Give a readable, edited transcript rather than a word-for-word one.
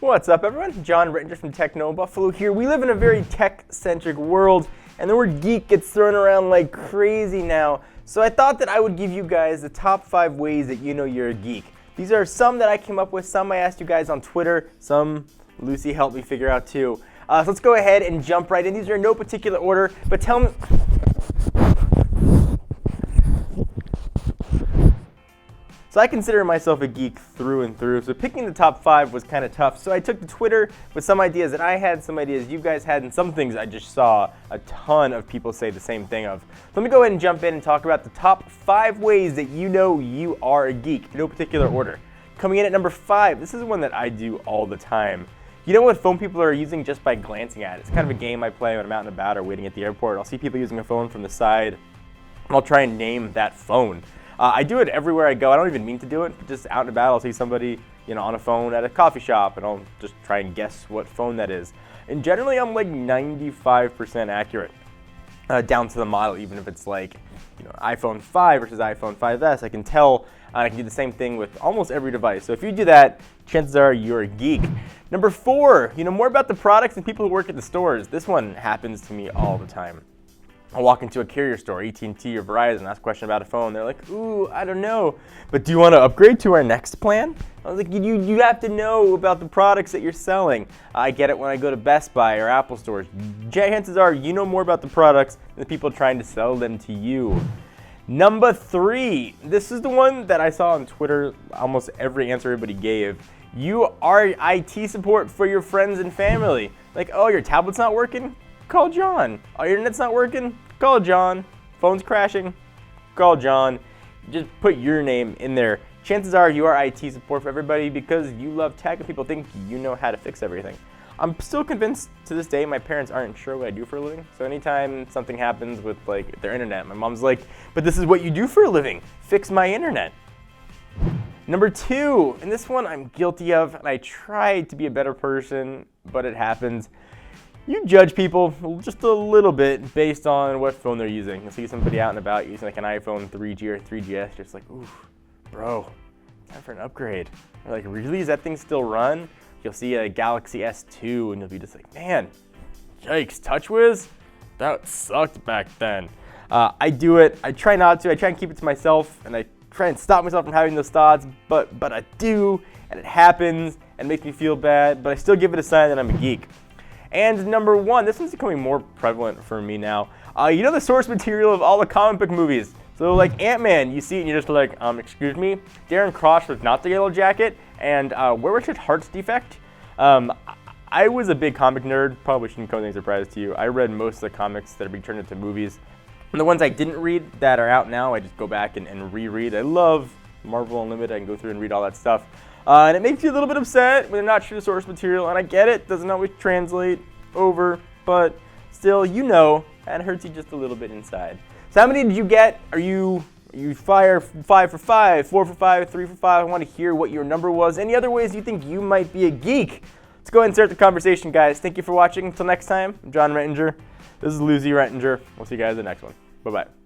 What's up, everyone? John Rettinger from Techno Buffalo here. We live in a very tech-centric world, and the word geek gets thrown around like crazy now. So I thought that I would give you guys the top 5 ways that you know you're a geek. These are some that I came up with, some I asked you guys on Twitter, some Lucy helped me figure out too. So let's go ahead and jump right in. These are in no particular order, but tell me... So I consider myself a geek through and through, so picking the top 5 was kind of tough. So I took to Twitter with some ideas that I had, some ideas you guys had, and some things I just saw a ton of people say the same thing of. So let me go ahead and jump in and talk about the top 5 ways that you know you are a geek, in no particular order. Coming in at number 5, this is one that I do all the time. You know what phone people are using just by glancing at it? It's kind of a game I play when I'm out and about or waiting at the airport. I'll see people using a phone from the side, and I'll try and name that phone. I do it everywhere I go. I don't even mean to do it, but just out and about, I'll see somebody, on a phone at a coffee shop, and I'll just try and guess what phone that is. And generally, I'm like 95% accurate, down to the model, even if it's like, iPhone 5 versus iPhone 5S. I can tell. I can do the same thing with almost every device. So if you do that, chances are you're a geek. Number 4, more about the products and people who work at the stores. This one happens to me all the time. I'll walk into a carrier store, AT&T or Verizon, ask a question about a phone. They're like, ooh, I don't know, but do you want to upgrade to our next plan? I was like, you have to know about the products that you're selling. I get it when I go to Best Buy or Apple stores. Chances are you know more about the products than the people trying to sell them to you. Number 3, this is the one that I saw on Twitter, almost every answer everybody gave. You are IT support for your friends and family. Like, oh, your tablet's not working? Call John. Oh, your internet's not working? Call John. Phone's crashing? Call John. Just put your name in there. Chances are you are IT support for everybody because you love tech and people think you know how to fix everything. I'm still convinced to this day my parents aren't sure what I do for a living. So anytime something happens with their internet, my mom's like, but this is what you do for a living. Fix my internet. Number 2, and this one I'm guilty of, and I try to be a better person, but it happens. You judge people just a little bit based on what phone they're using. You'll see somebody out and about using like an iPhone 3G or 3GS, just like, ooh, bro, time for an upgrade. They're like, really? Does that thing still run? You'll see a Galaxy S2 and you'll be just like, man, yikes, TouchWiz? That sucked back then. I do it. I try not to. I try and keep it to myself, and I try and stop myself from having those thoughts, but I do, and it happens, and it makes me feel bad, but I still give it a sign that I'm a geek. And number 1, this one's becoming more prevalent for me now. You know the source material of all the comic book movies. So like Ant-Man, you see it and you're just like, excuse me? Darren Cross was not the Yellow Jacket, and where was his heart's defect? I was a big comic nerd, probably shouldn't come as any surprise to you. I read most of the comics that are being turned into movies. And the ones I didn't read that are out now, I just go back and reread. I love Marvel Unlimited. I can go through and read all that stuff. And it makes you a little bit upset when they're not true to source material, and I get it, doesn't always translate over, but still, and it hurts you just a little bit inside. So how many did you get? Are you 5 for 5, 4 for 5, 3 for 5? I want to hear what your number was. Any other ways you think you might be a geek? Let's go ahead and start the conversation, guys. Thank you for watching. Until next time, I'm John Rettinger. This is Lucy Rettinger. We'll see you guys in the next one. Bye-bye.